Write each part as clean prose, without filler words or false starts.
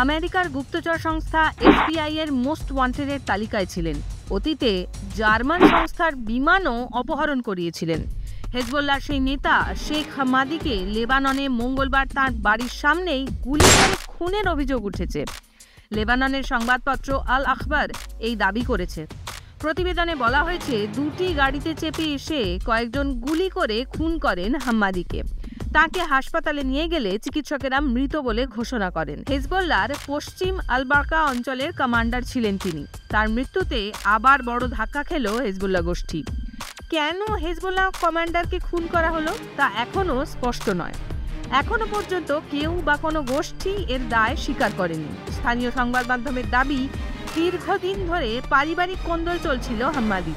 আমেরিকার গুপ্তচর সংস্থা এফবিআই এর মোস্ট ওয়ান্টেডের তালিকায় ছিলেন। অতীতে জার্মান সংস্থার বিমানও অপহরণ করিয়েছিলেন। হেজবুল্লাহর সেই নেতা শেখ হামাদিকে লেবাননে মঙ্গলবার তাঁর বাড়ির সামনেই গুলি করে খুনের অভিযোগ উঠেছে। লেবাননের সংবাদপত্র আল আখবার এই দাবি করেছে। প্রতিবেদনে বলা হয়েছে, দুটি গাড়িতে চেপে এসে কয়েকজন গুলি করে খুন করেন হাম্মাদিকে। তাকে হাসপাতালে নিয়ে গেলে চিকিৎসকেরা মৃত বলে ঘোষণা করেন। হেজবুল্লাহর পশ্চিম আলবার্কা অঞ্চলের কমান্ডার ছিলেন তিনি। তার মৃত্যুতে আবার বড় ধাক্কা খেল হেজবুল্লাহ গোষ্ঠী। কেন হেজবুল্লাহ কমান্ডারকে খুন করা হলো তা এখনও স্পষ্ট নয়। এখনো পর্যন্ত কেউ বা কোনো গোষ্ঠী এর দায় স্বীকার করেনি। স্থানীয় সংবাদ মাধ্যমের দাবি, দীর্ঘদিন ধরে পারিবারিক কোন্দল চলছিল হাম্মাদি,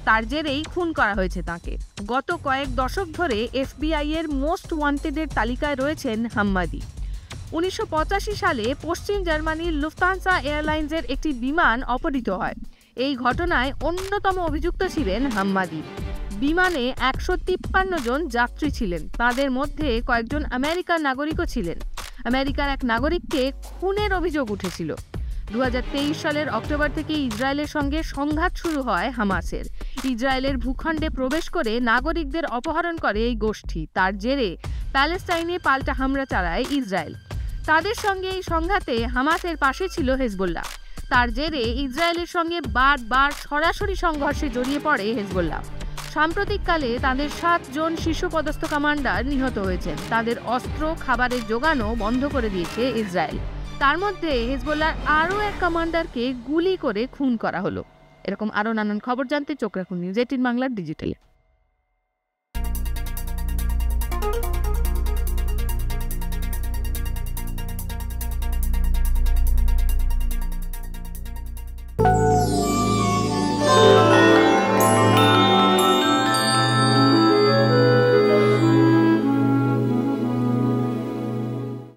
তার জেরেই খুন করা হয়েছে তাকে। গত কয়েক দশক ধরে এফবিআই এর মোস্ট ওয়ান্টেডের তালিকায় রয়েছেন হাম্মাদি। 1985 সালে পশ্চিম জার্মানির লুফতানসা এয়ারলাইন্সের একটি বিমান অপহৃত হয়। এই ঘটনায় অন্যতম অভিযুক্ত ছিলেন হাম্মাদি। বিমানে 153 জন যাত্রী ছিলেন, তাদের মধ্যে কয়েকজন আমেরিকার নাগরিকও ছিলেন। আমেরিকার এক নাগরিককে খুনের অভিযোগ উঠেছিল। 2023 সালের অক্টোবর থেকে ইসরায়েলের সঙ্গে সংঘাত শুরু হয় হামাসের। ইসরায়েলের ভূখণ্ডে প্রবেশ করে নাগরিকদের অপহরণ করে এই গোষ্ঠী। তার জেরে প্যালেস্টাইনে পাল্টা হামলা চালায় ইসরায়েল। তাদের সঙ্গে এই সংঘাতে হামাসের পাশে ছিল হেজবুল্লাহ। তার জেরে ইসরায়েলের সঙ্গে বারবার সরাসরি সংঘর্ষে জড়িয়ে পড়ে হেজবুল্লাহ। সাম্প্রতিককালে তাদের 7 জন শীর্ষপদস্থ কমান্ডার নিহত হয়েছেন। তাদের অস্ত্র খাবারের যোগানও বন্ধ করে দিয়েছে ইসরায়েল। তার মধ্যে হেজবুল্লাহর আরও এক কমান্ডারকে গুলি করে খুন করা হলো। এরকম আরও নানান খবর জানতে চোখ রাখুন নিউজ 18 বাংলার ডিজিটালে।